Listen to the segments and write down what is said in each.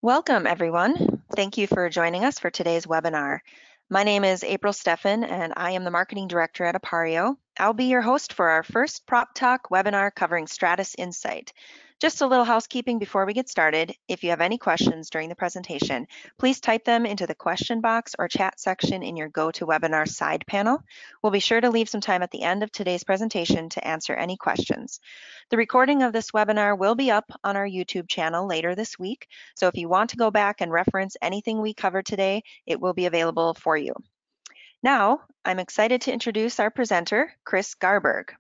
Welcome, everyone. Thank you for joining us for today's webinar. My name is April Steffen, and I am the Marketing Director at Appario. I'll be your host for our first Prop Talk webinar covering Stratus Insight. Just a little housekeeping before we get started. If you have any questions during the presentation, please type them into the question box or chat section in your GoToWebinar side panel. We'll be sure to leave some time at the end of today's presentation to answer any questions. The recording of this webinar will be up on our YouTube channel later this week. So if you want to go back and reference anything we covered today, it will be available for you. Now, I'm excited to introduce our presenter, Chris Garberg.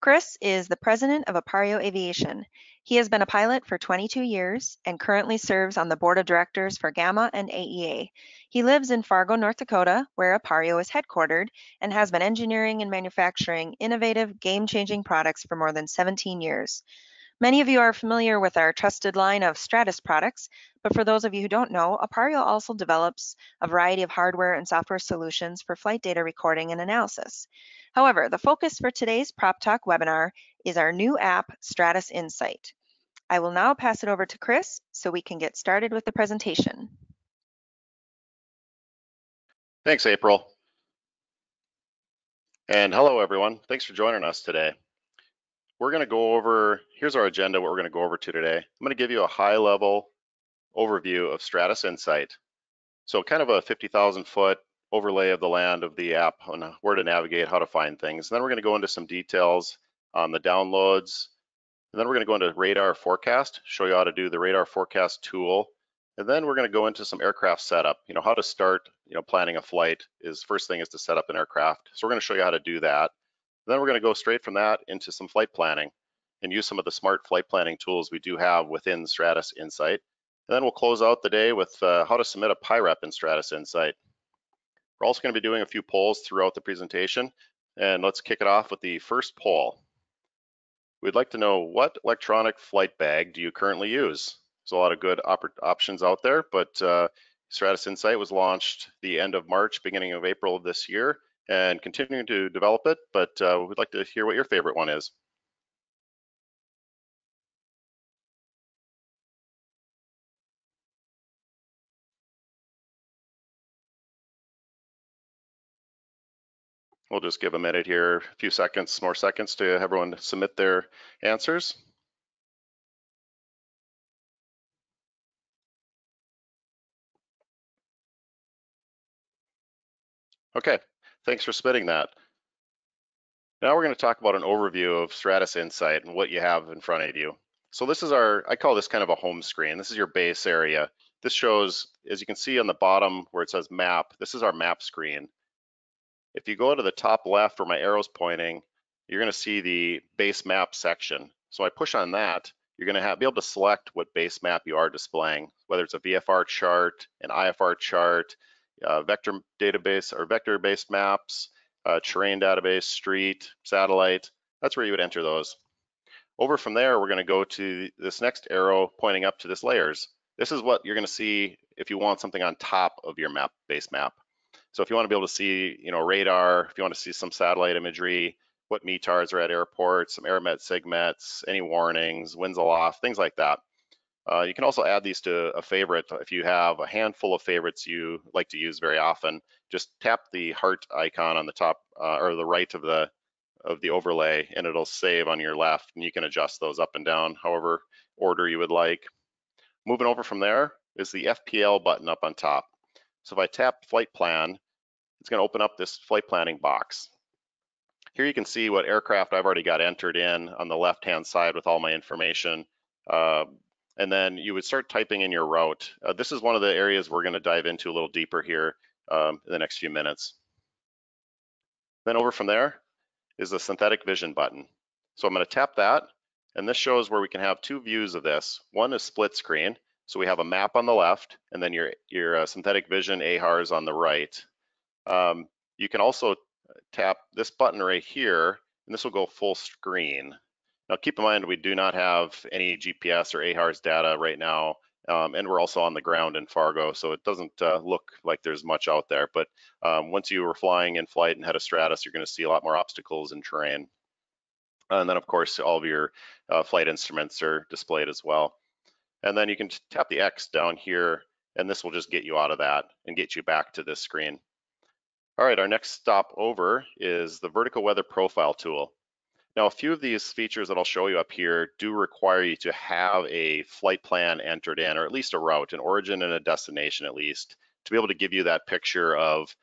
Chris is the president of Appario Aviation. He has been a pilot for 22 years and currently serves on the board of directors for GAMA and AEA. He lives in Fargo, North Dakota, where Appario is headquartered, and has been engineering and manufacturing innovative, game-changing products for more than 17 years. Many of you are familiar with our trusted line of Stratus products, but for those of you who don't know, Appario also develops a variety of hardware and software solutions for flight data recording and analysis. However, the focus for today's Prop Talk webinar is our new app, Stratus Insight. I will now pass it over to Chris so we can get started with the presentation. Thanks, April. And hello, everyone. Thanks for joining us today. We're going to go over, here's our agenda, what we're going to go over today. I'm going to give you a high-level overview of Stratus Insight. So kind of a 50,000 foot overlay of the land of the app on where to navigate, how to find things. And then we're going to go into some details on the downloads. And then we're going to go into radar forecast, show you how to do the radar forecast tool. And then we're going to go into some aircraft setup. How to start, planning a flight is first thing is to set up an aircraft. So we're going to show you how to do that. Then we're going to go straight from that into some flight planning and use some of the smart flight planning tools we do have within Stratus Insight. And then we'll close out the day with how to submit a PIREP in Stratus Insight. We're also going to be doing a few polls throughout the presentation. And let's kick it off with the first poll. We'd like to know, what electronic flight bag do you currently use? There's a lot of good options out there, but Stratus Insight was launched the end of March, beginning of April of this year, and continuing to develop it, but we'd like to hear what your favorite one is. We'll just give a minute here, a few seconds, more seconds to everyone submit their answers. Okay, thanks for submitting that. Now we're going to talk about an overview of Stratus Insight and what you have in front of you. So this is I call this kind of a home screen. This is your base area. This shows, as you can see on the bottom where it says map, this is our map screen. If you go to the top left where my arrow's pointing, you're going to see the base map section. So I push on that, you're going to be able to select what base map you are displaying, whether it's a VFR chart, an IFR chart, vector database or vector-based maps, terrain database, street, satellite. That's where you would enter those. Over from there, we're going to go to this next arrow pointing up to this layers. This is what you're going to see if you want something on top of your base map. So if you want to be able to see, radar, if you want to see some satellite imagery, what METARs are at airports, some AirMet, SIGMETs, any warnings, winds aloft, things like that. You can also add these to a favorite. If you have a handful of favorites you like to use very often, just tap the heart icon on the top or the right of the overlay, and it'll save on your left, and you can adjust those up and down however order you would like. Moving over from there is the FPL button up on top. So if I tap flight plan, it's going to open up this flight planning box. Here you can see what aircraft I've already got entered in on the left-hand side with all my information. And then you would start typing in your route. This is one of the areas we're going to dive into a little deeper here in the next few minutes. Then over from there is the synthetic vision button. So I'm going to tap that, and this shows where we can have two views of this. One is split screen, so we have a map on the left, and then your synthetic vision AHRS on the right. You can also tap this button right here, and this will go full screen. Now keep in mind, we do not have any GPS or AHRS data right now, and we're also on the ground in Fargo, so it doesn't look like there's much out there. But once you were flying in flight and had a Stratus, you're going to see a lot more obstacles and terrain. And then, of course, all of your flight instruments are displayed as well. And then you can tap the X down here, and this will just get you out of that and get you back to this screen. All right, our next stop over is the vertical weather profile tool. Now, a few of these features that I'll show you up here do require you to have a flight plan entered in, or at least a route, an origin and a destination at least, to be able to give you that picture of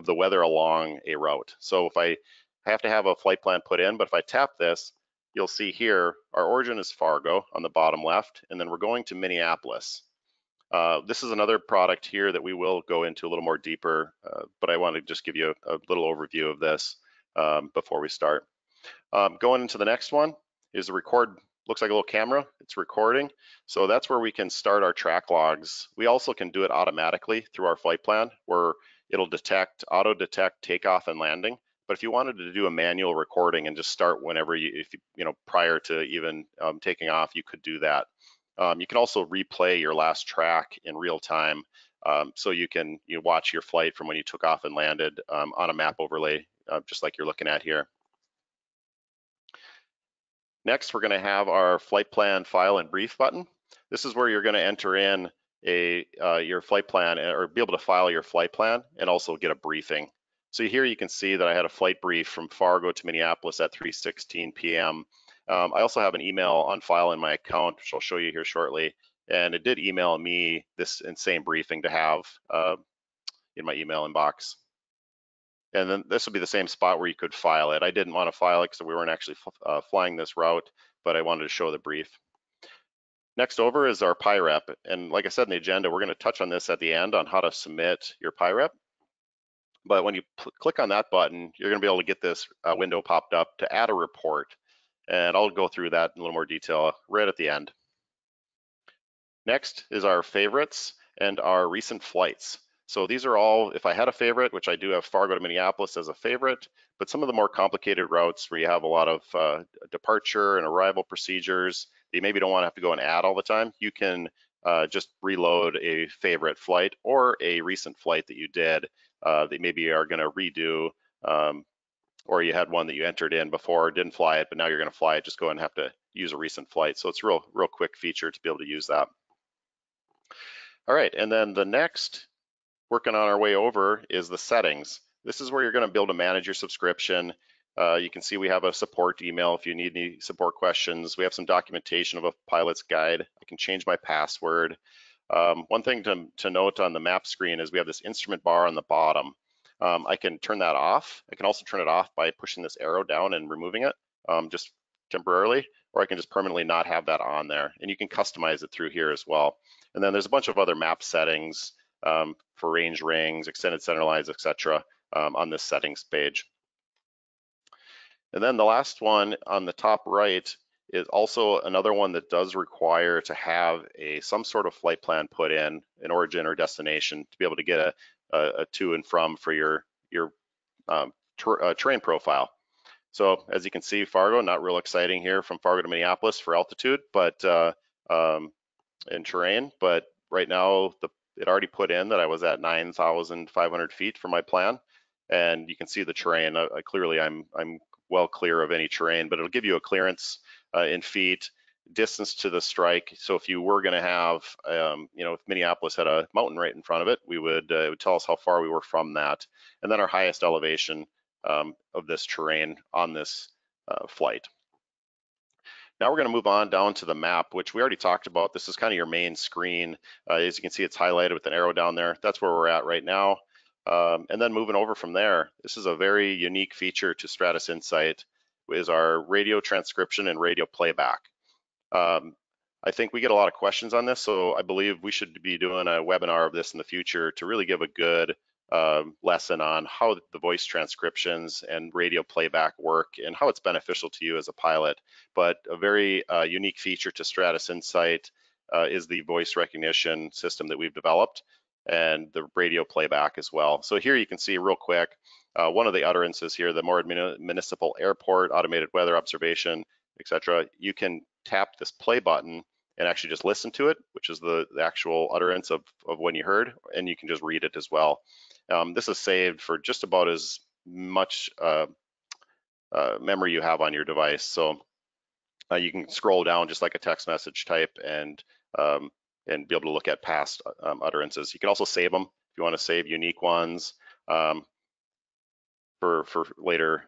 the weather along a route. So if I have to have a flight plan put in, but if I tap this, you'll see here, our origin is Fargo on the bottom left, and then we're going to Minneapolis. This is another product here that we will go into a little more deeper, but I want to just give you a little overview of this before we start. Going into the next one is the record. Looks like a little camera. It's recording. So that's where we can start our track logs. We also can do it automatically through our flight plan, where it'll auto detect takeoff and landing. But if you wanted to do a manual recording and just start whenever you prior to even taking off, you could do that. You can also replay your last track in real time, so you can watch your flight from when you took off and landed on a map overlay, just like you're looking at here. Next, we're going to have our flight plan file and brief button. This is where you're going to enter in your flight plan, or be able to file your flight plan and also get a briefing. So here you can see that I had a flight brief from Fargo to Minneapolis at 3:16 p.m. I also have an email on file in my account, which I'll show you here shortly. And it did email me this same briefing to have in my email inbox. And then this would be the same spot where you could file it. I didn't want to file it because we weren't actually flying this route, but I wanted to show the brief. Next over is our PIREP. And like I said in the agenda, we're going to touch on this at the end on how to submit your PIREP. But when you click on that button, you're going to be able to get this window popped up to add a report. And I'll go through that in a little more detail right at the end. Next is our favorites and our recent flights. So these are all, if I had a favorite, which I do have Fargo to Minneapolis as a favorite, but some of the more complicated routes where you have a lot of departure and arrival procedures that you maybe don't want to have to go and add all the time, you can just reload a favorite flight or a recent flight that you did that maybe are going to redo, or you had one that you entered in before, didn't fly it, but now you're going to fly it, just go and have to use a recent flight. So it's a real quick feature to be able to use that. All right, and then the next, working on our way over, is the settings. This is where you're going to be able to manage your subscription. You can see we have a support email if you need any support questions. We have some documentation of a pilot's guide. I can change my password. One thing to note on the map screen is we have this instrument bar on the bottom. I can turn that off. I can also turn it off by pushing this arrow down and removing it just temporarily, or I can just permanently not have that on there. And you can customize it through here as well. And then there's a bunch of other map settings for range rings, extended center lines, etc. On this settings page. And then the last one on the top right is also another one that does require to have some sort of flight plan put in, an origin or destination, to be able to get a to and from for your terrain profile. So as you can see, Fargo, not real exciting here from Fargo to Minneapolis for altitude, but in terrain. But right now, it already put in that I was at 9,500 feet for my plan, and you can see the terrain. Clearly, I'm well clear of any terrain, but it'll give you a clearance in feet, distance to the strike. So if you were going to have, if Minneapolis had a mountain right in front of it, it would tell us how far we were from that, and then our highest elevation of this terrain on this flight. Now we're going to move on down to the map, which we already talked about. This is kind of your main screen. As you can see, it's highlighted with an arrow down there. That's where we're at right now. And then moving over from there, this is a very unique feature to Stratus Insight, is our radio transcription and radio playback. I think we get a lot of questions on this, so I believe we should be doing a webinar of this in the future to really give a good lesson on how the voice transcriptions and radio playback work and how it's beneficial to you as a pilot. But a very unique feature to Stratus Insight is the voice recognition system that we've developed, and the radio playback as well. So here you can see real quick, one of the utterances here, the Moorhead Municipal Airport, automated weather observation, etc. You can tap this play button and actually just listen to it, which is the actual utterance of when you heard, and you can just read it as well. This is saved for just about as much memory you have on your device. So you can scroll down just like a text message type and and be able to look at past utterances. You can also save them if you want to save unique ones for later.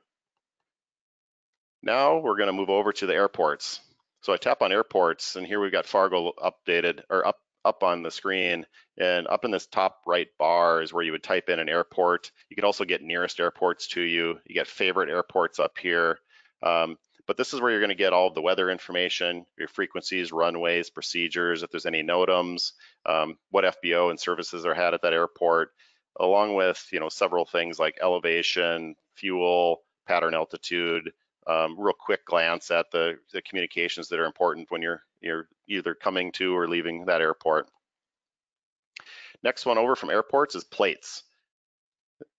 Now we're going to move over to the airports. So I tap on airports, and here we've got Fargo updated, or up on the screen, and up in this top right bar is where you would type in an airport. You could also get nearest airports to you. You get favorite airports up here. But this is where you're going to get all of the weather information, your frequencies, runways, procedures, if there's any NOTAMs, what FBO and services are had at that airport, along with several things like elevation, fuel, pattern altitude, real quick glance at the communications that are important when you're either coming to or leaving that airport. Next one over from airports is plates.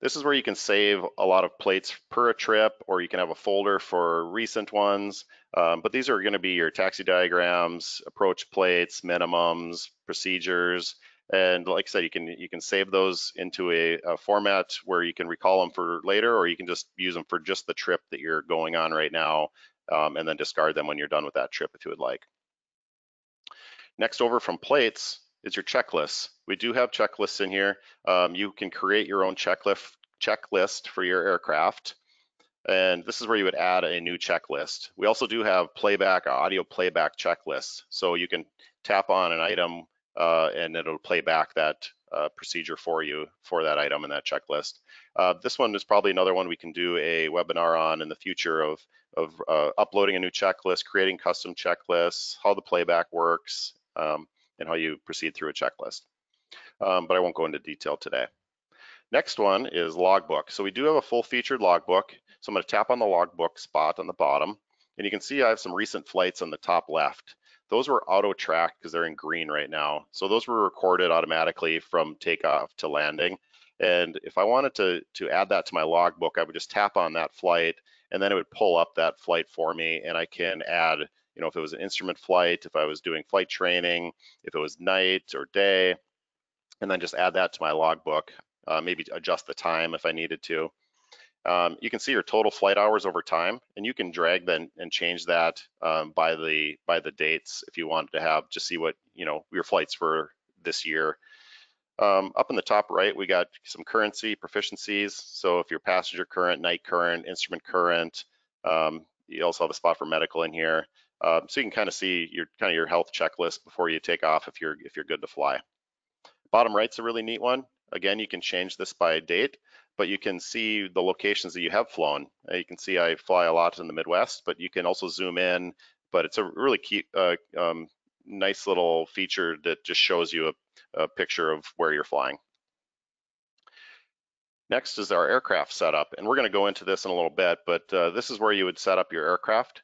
This is where you can save a lot of plates per a trip, or you can have a folder for recent ones. But these are going to be your taxi diagrams, approach plates, minimums, procedures. And like I said, you can save those into a format where you can recall them for later, or you can just use them for just the trip that you're going on right now, and then discard them when you're done with that trip if you would like. Next over from plates is your checklists. We do have checklists in here. You can create your own checklist for your aircraft. And this is where you would add a new checklist. We also do have audio playback checklists. So you can tap on an item and it'll play back that procedure for you for that item in that checklist. This one is probably another one we can do a webinar on in the future of uploading a new checklist, creating custom checklists, how the playback works, and how you proceed through a checklist. But I won't go into detail today. Next one is logbook. So we do have a full featured logbook. So I'm going to tap on the logbook spot on the bottom, and you can see I have some recent flights on the top left. Those were auto tracked because they're in green right now. So those were recorded automatically from takeoff to landing. And if I wanted to add that to my logbook, I would just tap on that flight, and then it would pull up that flight for me, and I can add, if it was an instrument flight, if I was doing flight training, if it was night or day, and then just add that to my logbook. Maybe adjust the time if I needed to. You can see your total flight hours over time, and you can drag then and change that by the dates if you wanted to have, just see what your flights for this year. Up in the top right, we got some currency proficiencies. So if your passenger current, night current, instrument current, you also have a spot for medical in here. So you can kind of see your health checklist before you take off if you're good to fly. Bottom right's a really neat one. Again, you can change this by date, but you can see the locations that you have flown. You can see I fly a lot in the Midwest, but you can also zoom in. But it's a really cute, nice little feature that just shows you a picture of where you're flying. Next is our aircraft setup, and we're going to go into this in a little bit, but this is where you would set up your aircraft.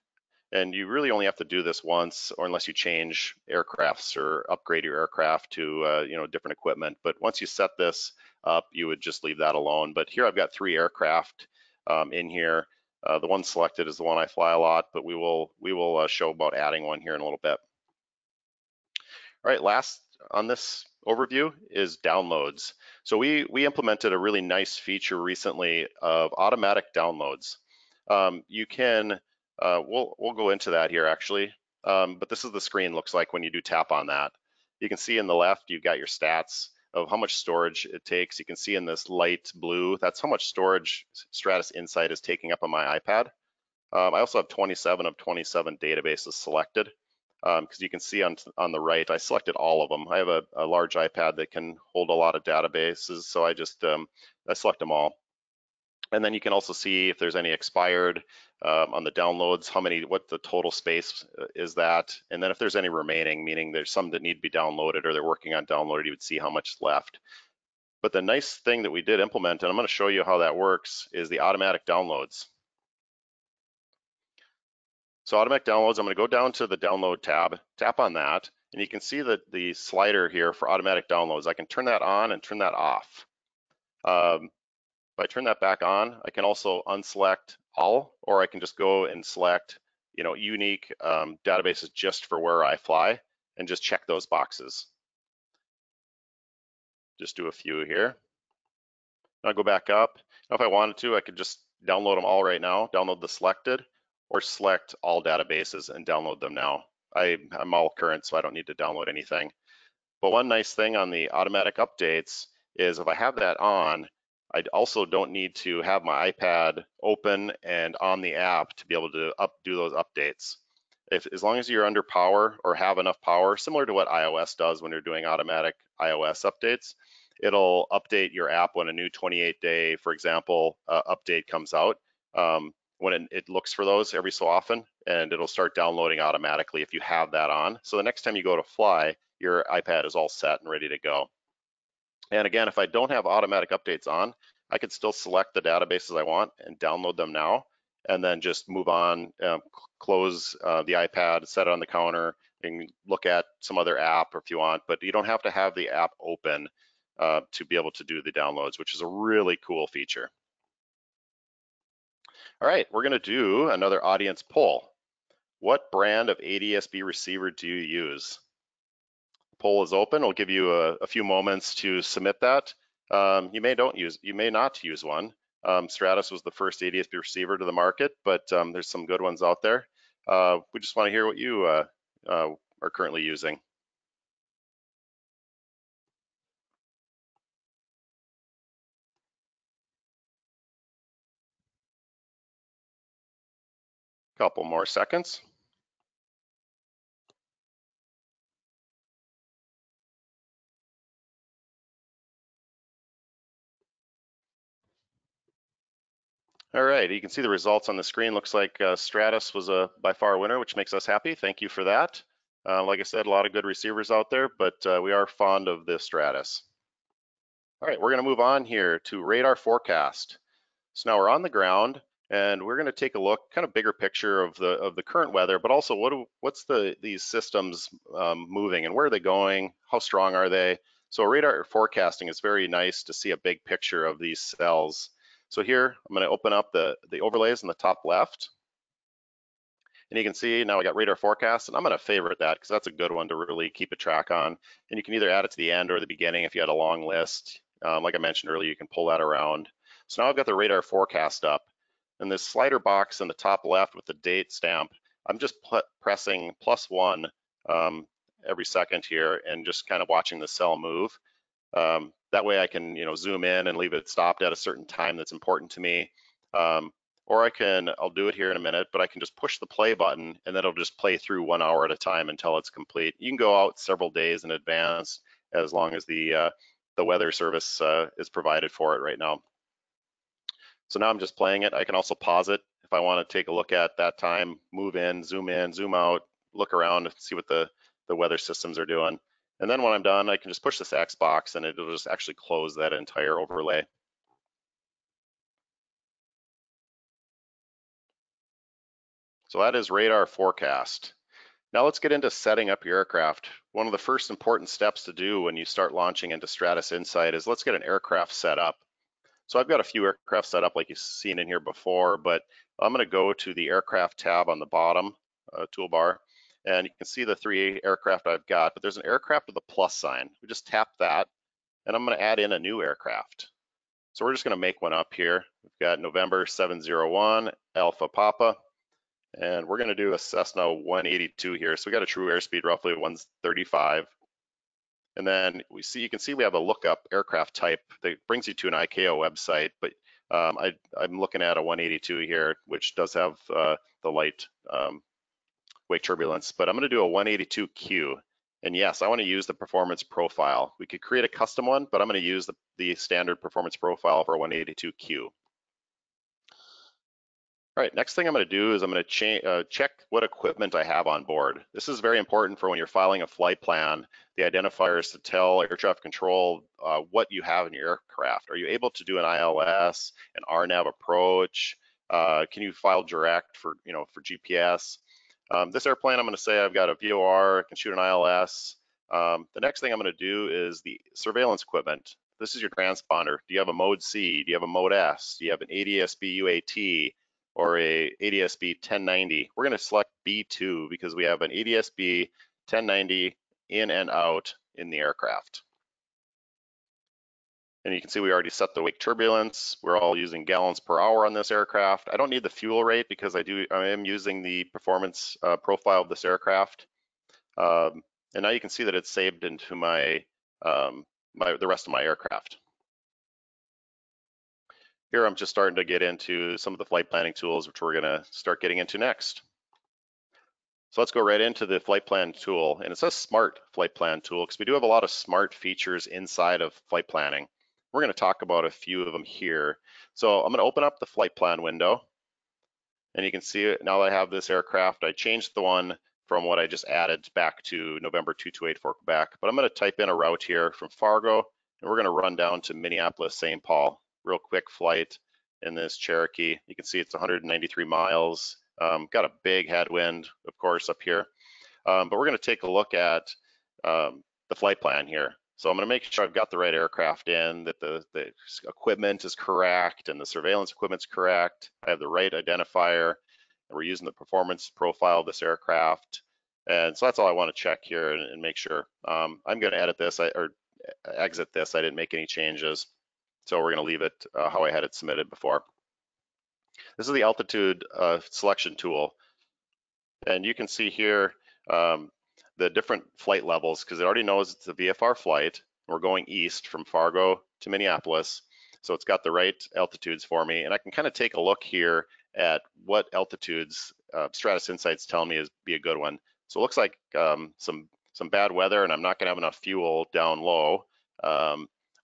And you really only have to do this once, or unless you change aircrafts or upgrade your aircraft to different equipment. But once you set this up, you would just leave that alone. But here I've got 3 aircraft in here. The one selected is the one I fly a lot, but we will show about adding one here in a little bit. All right, last on this overview is downloads. So we implemented a really nice feature recently of automatic downloads. You can we'll go into that here actually, but this is the screen looks like when you do tap on that. You can see in the left you've got your stats of how much storage it takes. You can see in this light blue, that's how much storage Stratus Insight is taking up on my iPad. I also have 27 of 27 databases selected, because you can see on the right, I selected all of them. I have a large iPad that can hold a lot of databases, so I just I select them all. And then you can also see if there's any expired on the downloads, what the total space is that. And then if there's any remaining, meaning there's some that need to be downloaded or they're working on downloaded, you would see how much is left. But the nice thing that we did implement, and I'm going to show you how that works, is the automatic downloads. So automatic downloads, I'm going to go down to the download tab, tap on that, and you can see that the slider here for automatic downloads, I can turn that on and turn that off. If I turn that back on, I can also unselect all, or I can just go and select, unique databases just for where I fly, and just check those boxes. Just do a few here. I'll go back up. Now, if I wanted to, I could just download them all right now, download the selected, or select all databases and download them now I'm all current, so I don't need to download anything. But one nice thing on the automatic updates is if I have that on, I also don't need to have my iPad open and on the app to be able to do those updates. As long as you're under power or have enough power, similar to what iOS does when you're doing automatic iOS updates, it'll update your app when a new 28-day, for example, update comes out. When it looks for those every so often, and it'll start downloading automatically if you have that on. So the next time you go to fly, your iPad is all set and ready to go. And again, if I don't have automatic updates on, I could still select the databases I want and download them now, and then just move on, close the iPad, set it on the counter, and look at some other app if you want, but you don't have to have the app open to be able to do the downloads, which is a really cool feature. All right, we're gonna do another audience poll. What brand of ADS-B receiver do you use? Poll is open. I'll give you a few moments to submit that. You may not use one. Stratus was the first ADS-B receiver to the market, but there's some good ones out there. We just want to hear what you are currently using. Couple more seconds. All right, you can see the results on the screen. Looks like Stratus was by far a winner, which makes us happy. Thank you for that. Like I said, a lot of good receivers out there, but we are fond of the Stratus. All right, we're going to move on here to radar forecast. So now we're on the ground, and we're going to take a look, kind of bigger picture of the current weather, but also what's these systems moving and where are they going? How strong are they? So radar forecasting is very nice to see a big picture of these cells. So here I'm going to open up the overlays in the top left, and you can see now I got radar forecast, and I'm going to favorite that because that's a good one to really keep a track on. And you can either add it to the end or the beginning if you had a long list. Like I mentioned earlier, you can pull that around. So now I've got the radar forecast up, and this slider box in the top left with the date stamp, I'm just pressing +1 every second here and just kind of watching the cell move. That way I can, zoom in and leave it stopped at a certain time that's important to me. Or I'll do it here in a minute, but I can just push the play button and then it'll just play through 1 hour at a time until it's complete. You can go out several days in advance as long as the weather service is provided for it right now. So now I'm just playing it. I can also pause it if I want to take a look at that time, move in, zoom out, look around, see what the weather systems are doing. And then when I'm done, I can just push this X box and it'll just actually close that entire overlay. So that is radar forecast. Now let's get into setting up your aircraft. One of the first important steps to do when you start launching into Stratus Insight is let's get an aircraft set up. So I've got a few aircraft set up like you've seen in here before, but I'm going to go to the aircraft tab on the bottom toolbar, and you can see the 3 aircraft I've got, but there's an aircraft with a plus sign. We just tap that, and I'm going to add in a new aircraft. So we're just going to make one up here. We've got November 701 Alpha Papa, and we're going to do a Cessna 182 here. So we got a true airspeed roughly of 135. And then you can see we have a lookup aircraft type that brings you to an ICAO website, but I'm looking at a 182 here, which does have the light wake turbulence, but I'm going to do a 182Q. And yes, I want to use the performance profile. We could create a custom one, but I'm going to use the standard performance profile for 182Q. All right, next thing I'm going to do is I'm going to check what equipment I have on board. This is very important for when you're filing a flight plan, the identifiers to tell air traffic control what you have in your aircraft. Are you able to do an ILS, an RNAV approach? Can you file direct for GPS? This airplane, I'm going to say I've got a VOR, I can shoot an ILS. The next thing I'm going to do is the surveillance equipment. This is your transponder. Do you have a mode C? Do you have a mode S? Do you have an ADS-B UAT? Or a ADS-B 1090. We're going to select B2 because we have an ADS-B 1090 in and out in the aircraft. And you can see we already set the wake turbulence. We're all using gallons per hour on this aircraft. I don't need the fuel rate because I am using the performance profile of this aircraft. And now you can see that it's saved into my, the rest of my aircraft. Here I'm just starting to get into some of the flight planning tools, which we're gonna start getting into next. So let's go right into the flight plan tool, and it's a smart flight plan tool because we do have a lot of smart features inside of flight planning. We're going to talk about a few of them here. So I'm going to open up the flight plan window, and you can see it now that I have this aircraft. I changed the one from what I just added back to November 228 for Quebec, but I'm going to type in a route here from Fargo, and we're going to run down to Minneapolis, St. Paul. Real quick flight in this Cherokee. You can see it's 193 miles. Got a big headwind, of course, up here. But we're going to take a look at the flight plan here. So I'm going to make sure I've got the right aircraft in, that the equipment is correct and the surveillance equipment's correct. I have the right identifier, and we're using the performance profile of this aircraft. And so that's all I want to check here and make sure. I'm going to edit this or exit this. I didn't make any changes. So we're going to leave it how I had it submitted before. This is the altitude selection tool. And you can see here the different flight levels, because it already knows it's a VFR flight. We're going east from Fargo to Minneapolis. So it's got the right altitudes for me. And I can kind of take a look here at what altitudes Stratus Insights tell me is be a good one. So it looks like some bad weather, and I'm not going to have enough fuel down low.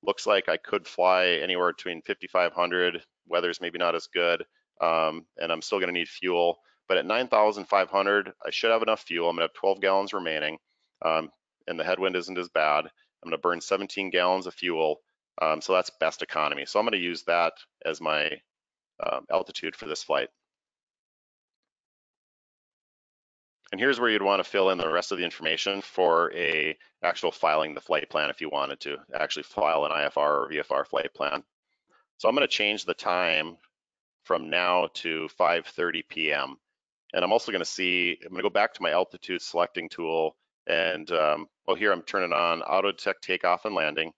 Looks like I could fly anywhere between 5,500. Weather's maybe not as good, and I'm still going to need fuel. But at 9,500, I should have enough fuel. I'm going to have 12 gallons remaining, and the headwind isn't as bad. I'm going to burn 17 gallons of fuel, so that's best economy. So I'm going to use that as my altitude for this flight. And here's where you'd want to fill in the rest of the information for a actual filing the flight plan if you wanted to actually file an IFR or VFR flight plan. So I'm going to change the time from now to 5:30 p.m. And I'm also going to see, I'm going to go back to my altitude selecting tool, and well, here I'm turning on auto detect takeoff and landing.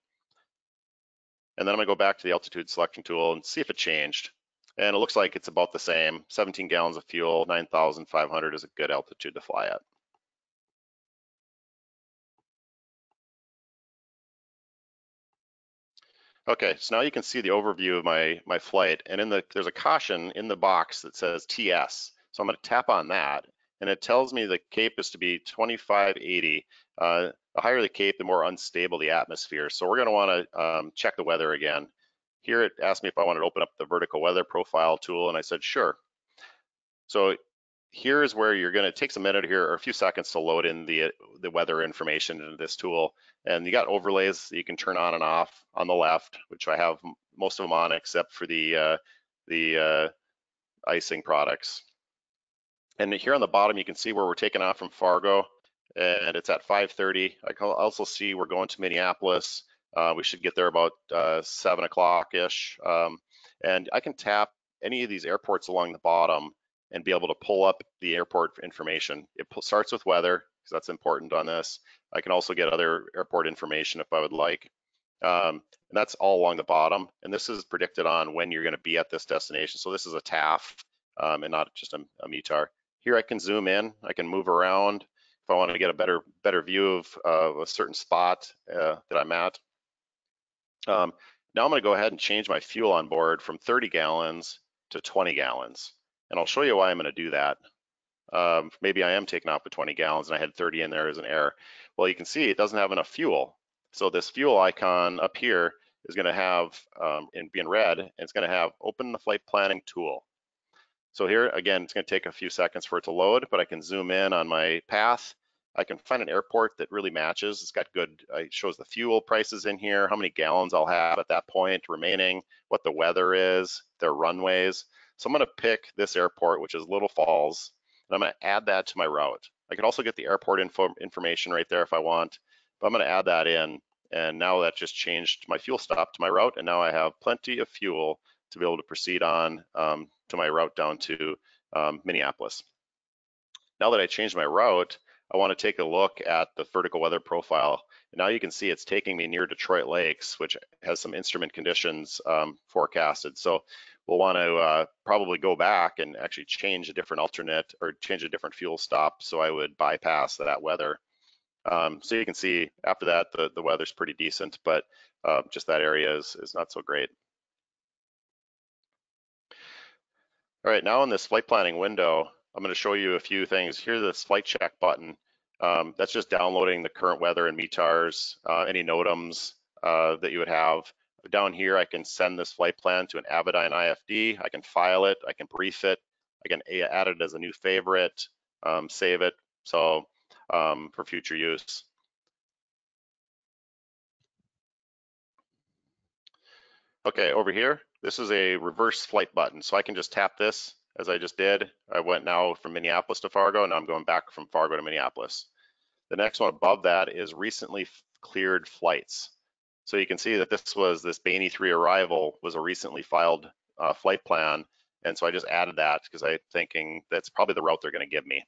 And then I'm going to go back to the altitude selection tool and see if it changed. And it looks like it's about the same. 17 gallons of fuel, 9,500 is a good altitude to fly at. Okay, so now you can see the overview of my flight, and there's a caution in the box that says TS. So I'm going to tap on that, and it tells me the CAPE is to be 2580. The higher the CAPE, the more unstable the atmosphere. So we're going to want to check the weather again. Here it asked me if I wanted to open up the vertical weather profile tool, and I said sure. So here is where you're going to take a minute here or a few seconds to load in the weather information into this tool. And you got overlays that you can turn on and off on the left, which I have most of them on except for the icing products. And here on the bottom, you can see where we're taking off from Fargo, and it's at 5:30. I can also see we're going to Minneapolis. We should get there about 7 o'clock-ish. And I can tap any of these airports along the bottom and be able to pull up the airport information. It starts with weather, because that's important on this. I can also get other airport information if I would like. And that's all along the bottom. And this is predicted on when you're going to be at this destination. So this is a TAF and not just a METAR. Here I can zoom in, I can move around if I want to get a better view of a certain spot that I'm at. Now I'm going to go ahead and change my fuel on board from 30 gallons to 20 gallons. And I'll show you why I'm going to do that. Maybe I am taking off with 20 gallons and I had 30 in there as an error. Well, you can see it doesn't have enough fuel. So this fuel icon up here is going to have, in red, and it's going to have open the flight planning tool. So here, again, it's going to take a few seconds for it to load, but I can zoom in on my path. I can find an airport that really matches. It's got good, it shows the fuel prices in here, how many gallons I'll have at that point remaining, what the weather is, their runways. So I'm going to pick this airport, which is Little Falls, and I'm going to add that to my route. I can also get the airport information right there if I want, but I'm going to add that in. And now that just changed my fuel stop to my route, and now I have plenty of fuel to be able to proceed on to my route down to Minneapolis. Now that I changed my route, I want to take a look at the vertical weather profile. And now you can see it's taking me near Detroit Lakes, which has some instrument conditions forecasted. So we'll want to probably go back and actually change a different alternate or change a different fuel stop. So I would bypass that weather. So you can see after that, the weather's pretty decent, but just that area is not so great. All right, now in this flight planning window, I'm going to show you a few things. Here's this flight check button. That's just downloading the current weather and METARs, any NOTAMs that you would have. Down here, I can send this flight plan to an Avidyne IFD. I can file it, I can brief it, I can add it as a new favorite, save it, so for future use. Okay, over here, this is a reverse flight button. So I can just tap this as I just did. I went now from Minneapolis to Fargo, and now I'm going back from Fargo to Minneapolis. The next one above that is recently cleared flights. So you can see that this Bainey 3 arrival was a recently filed flight plan. And so I just added that because I'm thinking that's probably the route they're going to give me.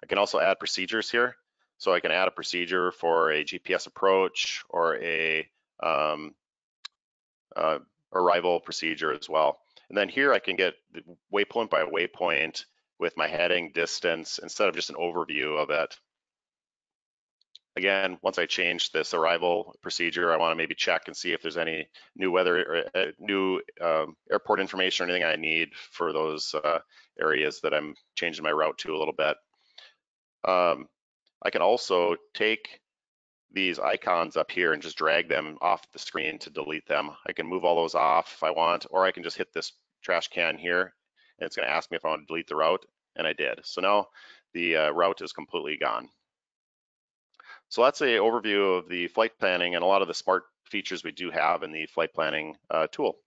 I can also add procedures here. So I can add a procedure for a GPS approach or a arrival procedure as well. And then here I can get the waypoint by waypoint with my heading, distance, instead of just an overview of it. Again, once I change this arrival procedure, I want to maybe check and see if there's any new weather or new airport information or anything I need for those areas that I'm changing my route to a little bit. I can also take these icons up here and just drag them off the screen to delete them. I can move all those off if I want, or I can just hit this trash can here and it's going to ask me if I want to delete the route, and I did. So now the route is completely gone. So that's an overview of the flight planning and a lot of the smart features we do have in the flight planning tool.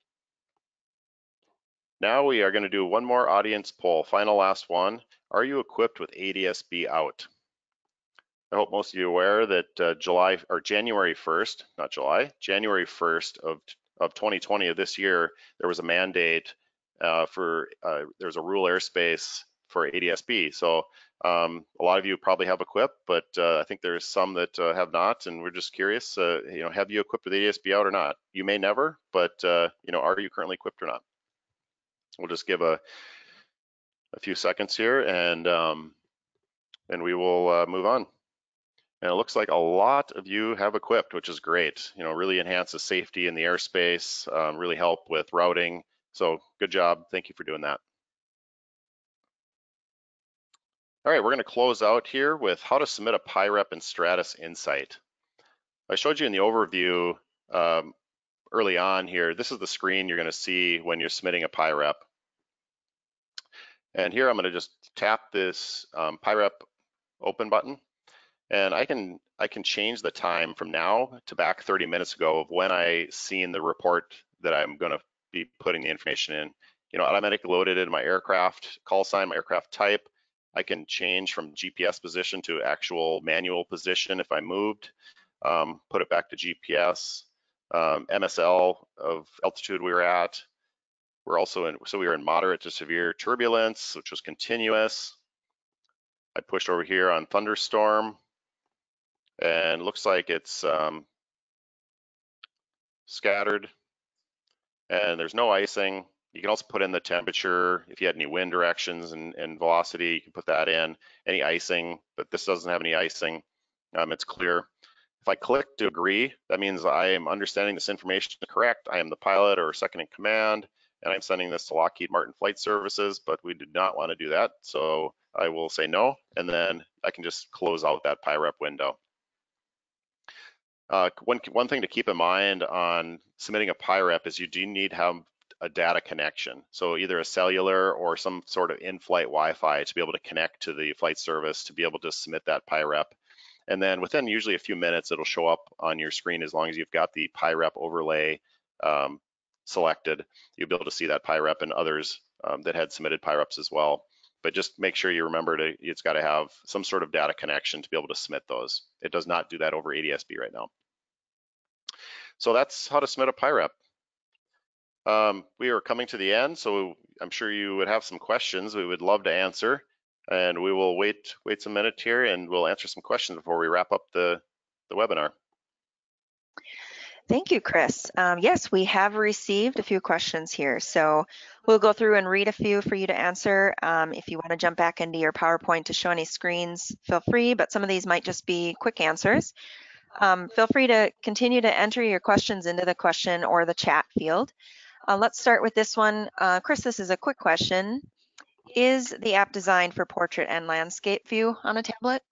Now we are going to do one more audience poll, final last one. Are you equipped with ADS-B out? I hope most of you are aware that January 1st, not July, January 1st of 2020 of this year, there was a mandate there's a rural airspace for ADS-B. So a lot of you probably have equipped, but I think there's some that have not, and we're just curious, have you equipped with ADS-B out or not? You may never, but are you currently equipped or not? We'll just give a few seconds here, and we will move on. And it looks like a lot of you have equipped, which is great. Really enhances safety in the airspace, really help with routing. So good job. Thank you for doing that. All right, we're going to close out here with how to submit a PIREP in Stratus Insight. I showed you in the overview early on here. This is the screen you're going to see when you're submitting a PIREP. And here I'm going to just tap this PIREP open button. And I can change the time from now to back 30 minutes ago of when I seen the report that I'm going to be putting the information in. Automatically loaded in my aircraft call sign, my aircraft type. I can change from GPS position to actual manual position if I moved. Put it back to GPS. MSL of altitude we were at. We're also so we were in moderate to severe turbulence, which was continuous. I pushed over here on thunderstorm. And looks like it's scattered, and there's no icing. You can also put in the temperature. If you had any wind directions and velocity, you can put that in. Any icing, but this doesn't have any icing. It's clear. If I click to agree, that means I am understanding this information correct. I am the pilot or second in command, and I'm sending this to Lockheed Martin Flight Services, but we do not want to do that. So I will say no, and then I can just close out that PIREP window. One thing to keep in mind on submitting a PIREP is you do need to have a data connection. So either a cellular or some sort of in-flight Wi-Fi to be able to connect to the flight service to be able to submit that PIREP. And then within usually a few minutes, it'll show up on your screen as long as you've got the PIREP overlay selected. You'll be able to see that PIREP and others that had submitted PIREPs as well. But just make sure you remember it's got to have some sort of data connection to be able to submit those. It does not do that over ADS-B right now. So that's how to submit a PIREP. We are coming to the end, so I'm sure you would have some questions we would love to answer, and we will wait some minutes here and we'll answer some questions before we wrap up the webinar. Thank you, Chris. Yes, we have received a few questions here. So we'll go through and read a few for you to answer. If you want to jump back into your PowerPoint to show any screens, feel free, but some of these might just be quick answers. Feel free to continue to enter your questions into the question or the chat field. Let's start with this one. Chris, this is a quick question. Is the app designed for portrait and landscape view on a tablet?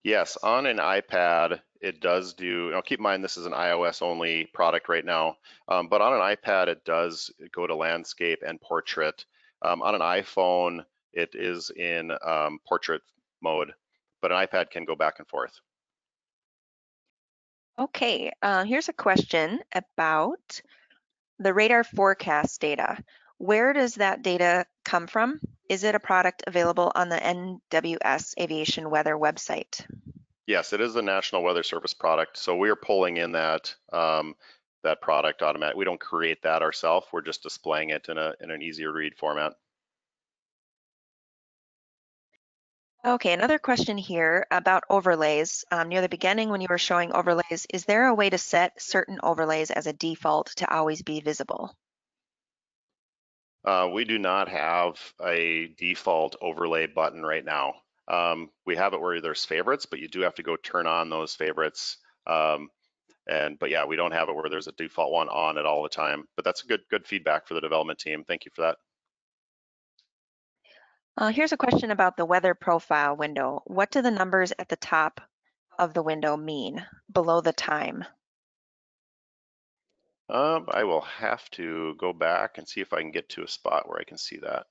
Yes, on an iPad, it does do, now keep in mind this is an iOS only product right now, but on an iPad, it does go to landscape and portrait. On an iPhone, it is in portrait mode, but an iPad can go back and forth. Okay, here's a question about the radar forecast data. Where does that data come from? Is it a product available on the NWS Aviation Weather website? Yes, it is a National Weather Service product, so we are pulling in that that product automatic. We don't create that ourselves. We're just displaying it in an easier read format. Okay, another question here about overlays. Near the beginning when you were showing overlays, is there a way to set certain overlays as a default to always be visible? We do not have a default overlay button right now. We have it where there's favorites, but you do have to go turn on those favorites. But yeah, we don't have it where there's a default one on it all the time. But that's a good feedback for the development team. Thank you for that. Here's a question about the weather profile window. What do the numbers at the top of the window mean below the time? I will have to go back and see if I can get to a spot where I can see that.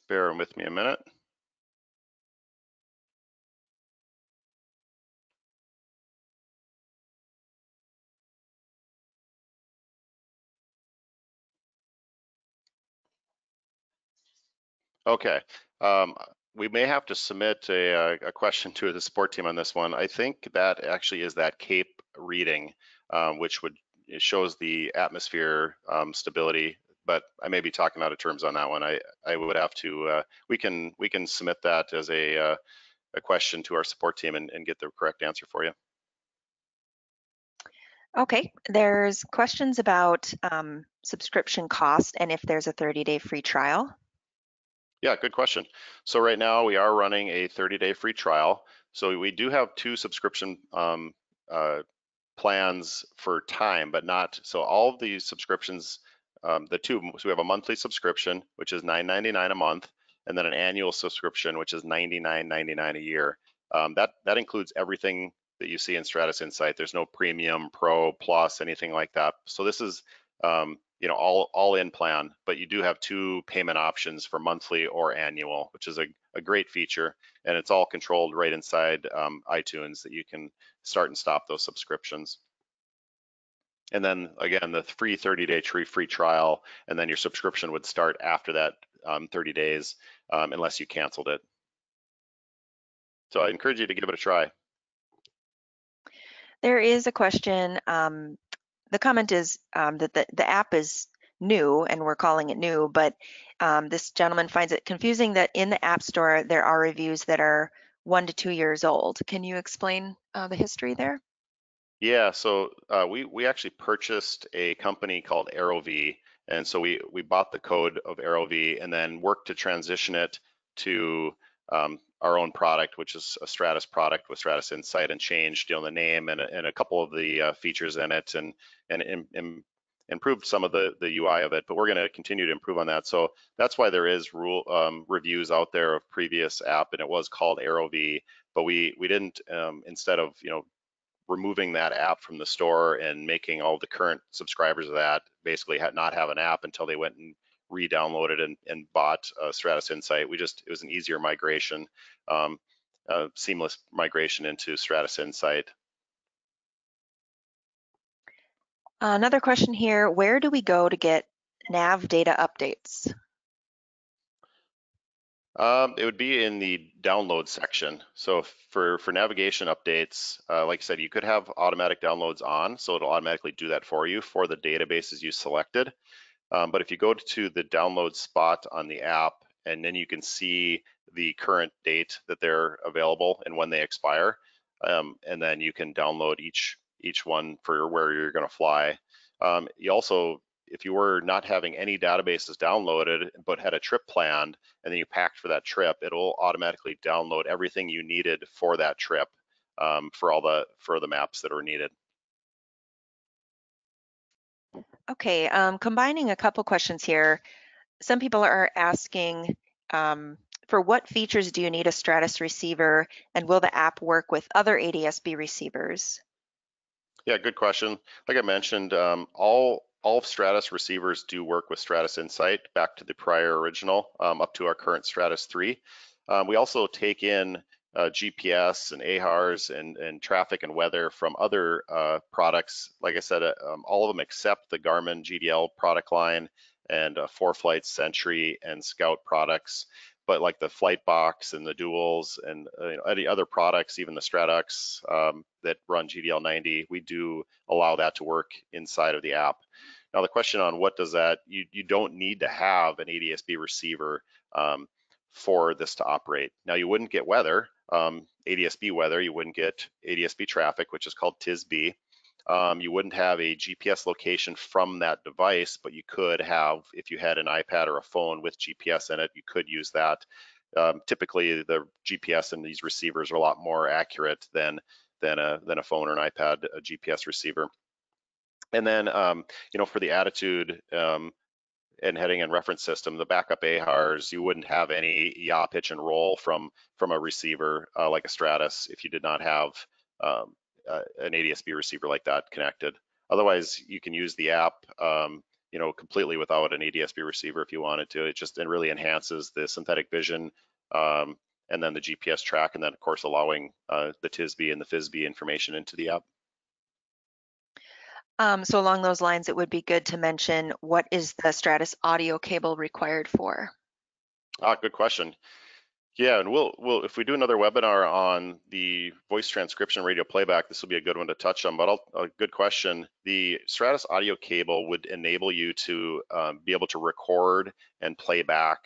Bear with me a minute. Okay. We may have to submit a question to the support team on this one. I think that actually is that CAPE reading, which it shows the atmosphere stability, but I may be talking out of terms on that one. I would have to, we can submit that as a question to our support team and get the correct answer for you. Okay, there's questions about subscription cost and if there's a 30-day free trial. Yeah, good question. So right now we are running a 30-day free trial. So we do have two subscription plans for time, but not, so all of these subscriptions, so we have a monthly subscription, which is $9.99 a month, and then an annual subscription, which is $99.99 a year. That includes everything that you see in Stratus Insight. There's no premium, pro, plus, anything like that. So this is all in plan, but you do have two payment options for monthly or annual, which is a great feature, and it's all controlled right inside iTunes that you can start and stop those subscriptions. And then again, the free 30-day free trial, and then your subscription would start after that 30 days unless you canceled it. So I encourage you to give it a try. There is a question. The comment is that the app is new and we're calling it new, but this gentleman finds it confusing that in the App Store there are reviews that are 1 to 2 years old. Can you explain the history there? Yeah, so we actually purchased a company called AeroV, and so we bought the code of AeroV and then worked to transition it to our own product, which is a Stratus product with Stratus Insight, and changed the name and a couple of the features in it, and improved some of the UI of it. But we're going to continue to improve on that. So that's why there is reviews out there of previous app, and it was called AeroV, but we didn't instead of removing that app from the store and making all the current subscribers of that basically not have an app until they went and re-downloaded and bought Stratus Insight. It was an easier migration, seamless migration into Stratus Insight. Another question here, where do we go to get nav data updates? It would be in the download section. So for navigation updates, like I said, you could have automatic downloads on, so it'll automatically do that for you for the databases you selected. But if you go to the download spot on the app, and then you can see the current date that they're available and when they expire, and then you can download each one for where you're going to fly. You also, if you were not having any databases downloaded but had a trip planned and then you packed for that trip, it'll automatically download everything you needed for that trip, for the maps that are needed. Okay, combining a couple questions here. Some people are asking, for what features do you need a Stratus receiver, and will the app work with other ADS-B receivers? Yeah, good question. Like I mentioned, all Stratus receivers do work with Stratus Insight back to the prior original, up to our current Stratus 3. We also take in GPS and AHRS and traffic and weather from other products. Like I said, all of them except the Garmin GDL product line and ForeFlight, Sentry, and Scout products. But like the Flightbox and the Duals and any other products, even the Stratux that run GDL 90, we do allow that to work inside of the app. Now the question on what does that, you don't need to have an ADS-B receiver for this to operate. Now you wouldn't get weather, ADS-B weather, you wouldn't get ADS-B traffic, which is called TIS-B. You wouldn't have a GPS location from that device, but you could have, if you had an iPad or a phone with GPS in it, you could use that. Typically, the GPS in these receivers are a lot more accurate than a phone or an iPad, a GPS receiver. And then, for the Attitude and heading and reference system, the backup AHRS, you wouldn't have any yaw, pitch, and roll from a receiver like a Stratus if you did not have an ADS-B receiver like that connected. Otherwise, you can use the app, completely without an ADS-B receiver if you wanted to. It really enhances the synthetic vision, and then the GPS track, and then of course allowing the TIS-B and the FIS-B information into the app. So along those lines, it would be good to mention, what is the Stratus audio cable required for? Good question. Yeah, and we'll if we do another webinar on the voice transcription radio playback, this will be a good one to touch on. But a good question. The Stratus audio cable would enable you to be able to record and play back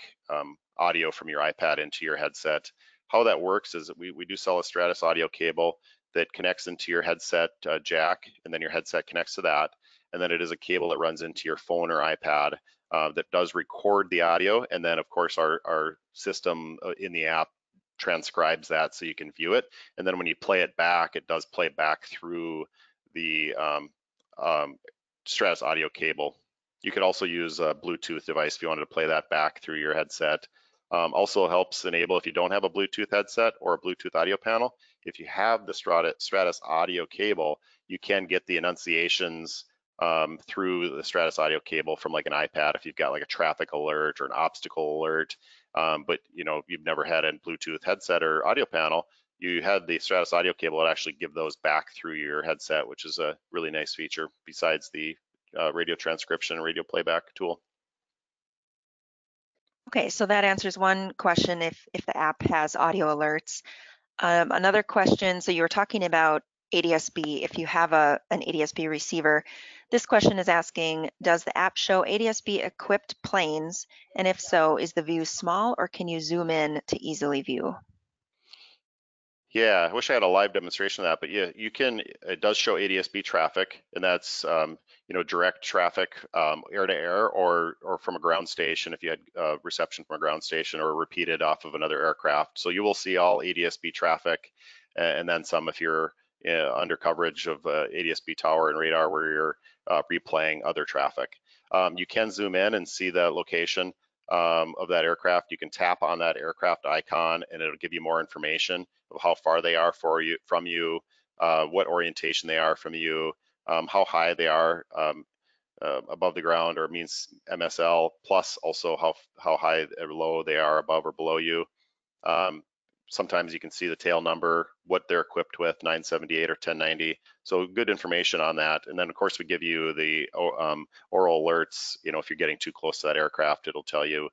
audio from your iPad into your headset. How that works is that we do sell a Stratus audio cable that connects into your headset jack, and then your headset connects to that. And then it is a cable that runs into your phone or iPad that does record the audio. And then of course our system in the app transcribes that so you can view it. And then when you play it back, it does play back through the Stratus audio cable. You could also use a Bluetooth device if you wanted to play that back through your headset. Also helps enable, if you don't have a Bluetooth headset or a Bluetooth audio panel, if you have the Stratus audio cable, you can get the enunciations through the Stratus audio cable from like an iPad if you've got like a traffic alert or an obstacle alert, but you've never had a Bluetooth headset or audio panel, you had the Stratus audio cable that actually give those back through your headset, which is a really nice feature besides the radio transcription and radio playback tool. Okay, so that answers one question, if the app has audio alerts. Another question, so you were talking about ADS-B, if you have an ADS-B receiver. This question is asking, does the app show ADS-B equipped planes? And if so, is the view small, or can you zoom in to easily view? Yeah, I wish I had a live demonstration of that, but yeah, you can. It does show ADS-B traffic, and that's direct traffic, air to air, or from a ground station if you had reception from a ground station, or repeated off of another aircraft. So you will see all ADS-B traffic, and then some if you're under coverage of ADS-B tower and radar where you're replaying other traffic. You can zoom in and see the location of that aircraft. You can tap on that aircraft icon and it'll give you more information of how far they are from you, what orientation they are from you, how high they are above the ground, or means MSL, plus also how high or low they are above or below you. Sometimes you can see the tail number, what they're equipped with, 978 or 1090. So good information on that. And then of course we give you the oral alerts. If you're getting too close to that aircraft, it'll tell you,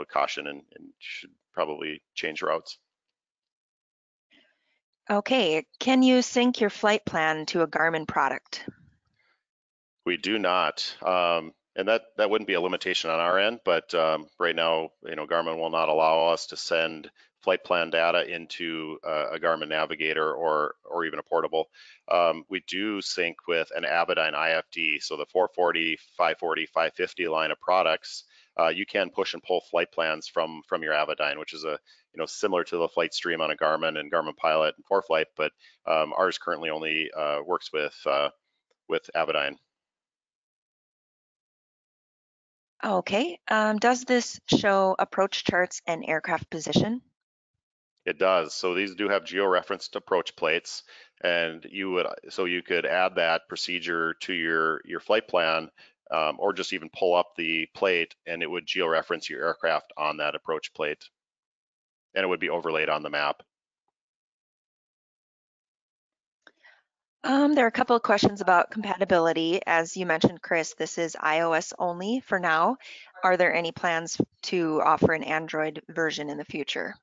caution and should probably change routes. Okay, can you sync your flight plan to a Garmin product? We do not. And that wouldn't be a limitation on our end, but right now, Garmin will not allow us to send flight plan data into a Garmin Navigator or even a portable. We do sync with an Avidyne IFD, so the 440, 540, 550 line of products. You can push and pull flight plans from your Avidyne, which is similar to the flight stream on a Garmin and Garmin Pilot and ForeFlight, but ours currently only works with Avidyne. Okay. Does this show approach charts and aircraft position? It does. So these do have georeferenced approach plates, and you could add that procedure to your flight plan, or just even pull up the plate, and it would georeference your aircraft on that approach plate, and it would be overlaid on the map. There are a couple of questions about compatibility. As you mentioned, Chris, this is iOS only for now. Are there any plans to offer an Android version in the future?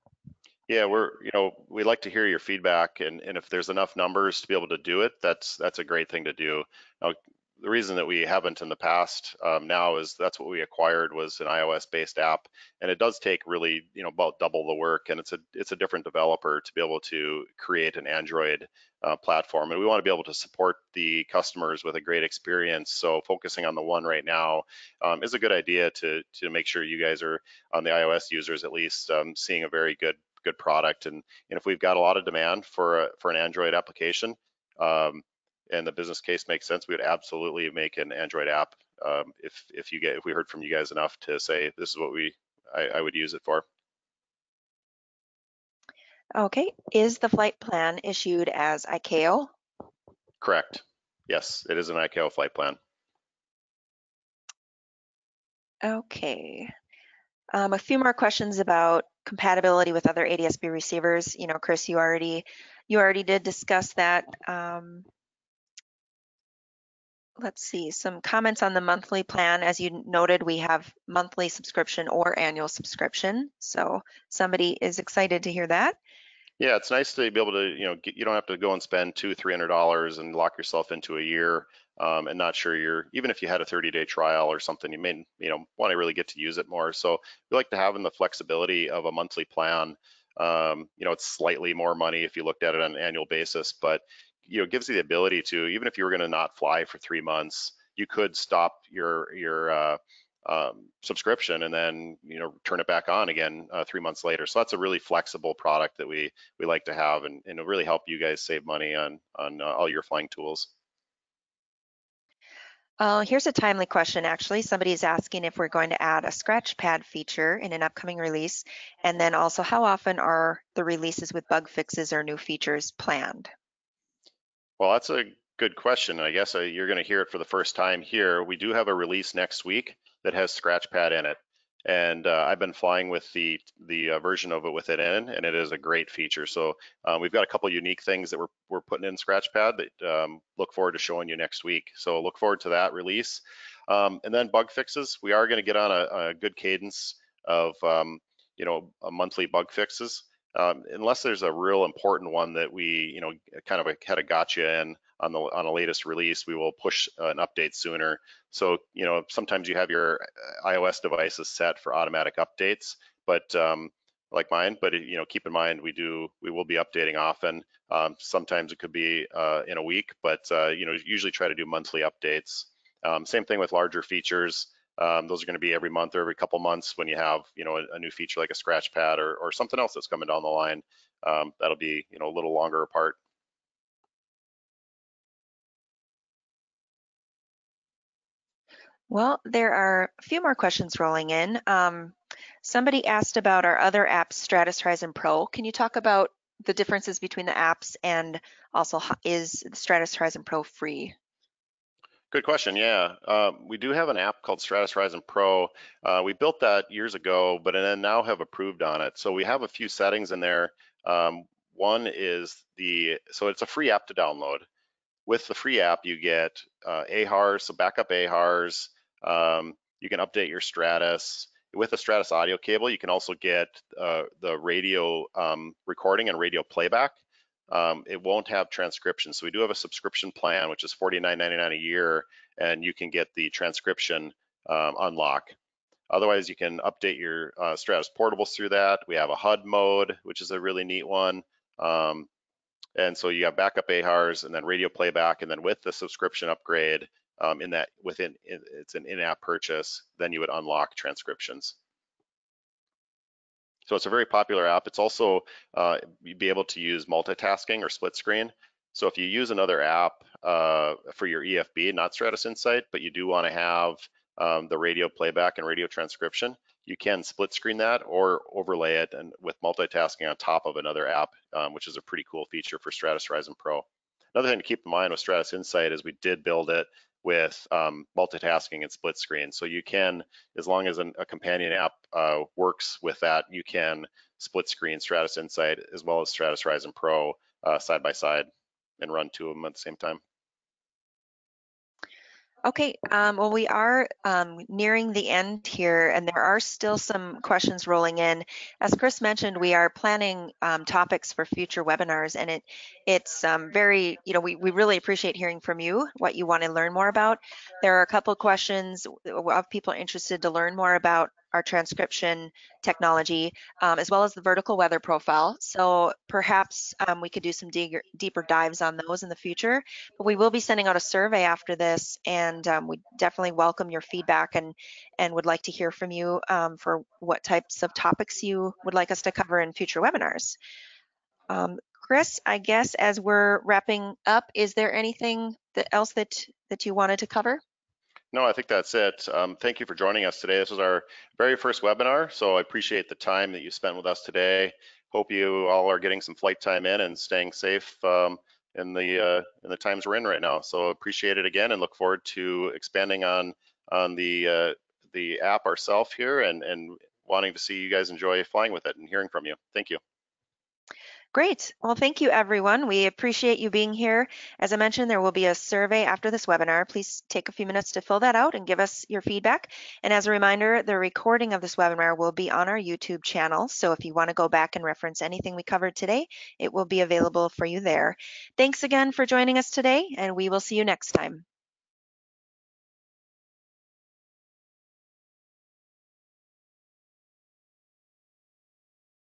Yeah, we like to hear your feedback, and if there's enough numbers to be able to do it, that's a great thing to do. Now, the reason that we haven't in the past now is that's what we acquired was an iOS-based app, and it does take really about double the work, and it's a different developer to be able to create an Android platform, and we want to be able to support the customers with a great experience. So focusing on the one right now is a good idea to make sure you guys are, on the iOS users at least, seeing a very good product. And if we've got a lot of demand for an Android application, and the business case makes sense, we would absolutely make an Android app if we heard from you guys enough to say this is what I would use it for. Okay. Is the flight plan issued as ICAO? Correct. Yes, it is an ICAO flight plan. Okay. A few more questions about compatibility with other ADS-B receivers. Chris, you already did discuss that. Let's see, some comments on the monthly plan. As you noted, we have monthly subscription or annual subscription. So somebody is excited to hear that. Yeah, it's nice to be able to, you don't have to go and spend $200-300 and lock yourself into a year and not sure even if you had a 30-day trial or something, you may, want to really get to use it more. So we like to have in the flexibility of a monthly plan. It's slightly more money if you looked at it on an annual basis, but it gives you the ability to, even if you were going to not fly for 3 months, you could stop your subscription and then turn it back on again 3 months later. So that's a really flexible product that we like to have, and it'll really help you guys save money on all your flying tools. Here's a timely question, actually. Somebody's asking if we're going to add a scratch pad feature in an upcoming release, and then also how often are the releases with bug fixes or new features planned? Well, that's a good question. I guess you're going to hear it for the first time here. We do have a release next week that has scratch pad in it, and I've been flying with the version of it with it in, and it is a great feature. So we've got a couple unique things that we're putting in scratch pad that look forward to showing you next week. So look forward to that release. And then bug fixes, we are going to get on a good cadence of a monthly bug fixes. Unless there's a real important one that we, kind of had a gotcha in on a latest release, we will push an update sooner. So, sometimes you have your iOS devices set for automatic updates, but like mine, but keep in mind we will be updating often. Sometimes it could be in a week, but usually try to do monthly updates. Same thing with larger features. Those are going to be every month or every couple months when you have a new feature like a scratch pad or something else that's coming down the line. That'll be a little longer apart. Well, there are a few more questions rolling in. Somebody asked about our other apps, Stratus Horizon Pro. Can you talk about the differences between the apps, and also is Stratus Horizon Pro free? Good question. Yeah, we do have an app called Stratus Horizon Pro. We built that years ago, but then now have approved on it. So we have a few settings in there. One is so it's a free app to download. With the free app, you get AHRS, so backup AHRS. You can update your Stratus. With the Stratus audio cable, you can also get the radio recording and radio playback. It won't have transcription. So we do have a subscription plan, which is $49.99 a year, and you can get the transcription unlock. Otherwise, you can update your Stratus portables through that. We have a HUD mode, which is a really neat one. And so you have backup AHRS and then radio playback, and then with the subscription upgrade, it's an in-app purchase, then you would unlock transcriptions. So it's a very popular app. It's also, you'd be able to use multitasking or split screen. So if you use another app for your EFB, not Stratus Insight, but you do want to have the radio playback and radio transcription, you can split screen that or overlay it and with multitasking on top of another app, which is a pretty cool feature for Stratus Horizon Pro. Another thing to keep in mind with Stratus Insight is we did build it with multitasking and split screen. So you can, as long as a companion app works with that, you can split screen Stratus Insight as well as Stratus Horizon Pro side by side and run two of them at the same time. Okay, well, we are nearing the end here, and there are still some questions rolling in. As Chris mentioned, we are planning topics for future webinars, and it's very, we really appreciate hearing from you, what you want to learn more about. There are a couple questions of people interested to learn more about our transcription technology, as well as the vertical weather profile. So perhaps we could do some deeper dives on those in the future. But we will be sending out a survey after this, and we definitely welcome your feedback and would like to hear from you for what types of topics you would like us to cover in future webinars. Chris, I guess as we're wrapping up, is there anything else that you wanted to cover? No, I think that's it. Thank you for joining us today. This was our very first webinar, so I appreciate the time that you spent with us today. Hope you all are getting some flight time in and staying safe in the times we're in right now. So appreciate it again and look forward to expanding on the app ourselves here and wanting to see you guys enjoy flying with it and hearing from you. Thank you. Great. Well, thank you, everyone. We appreciate you being here. As I mentioned, there will be a survey after this webinar. Please take a few minutes to fill that out and give us your feedback. And as a reminder, the recording of this webinar will be on our YouTube channel. So if you want to go back and reference anything we covered today, it will be available for you there. Thanks again for joining us today, and we will see you next time.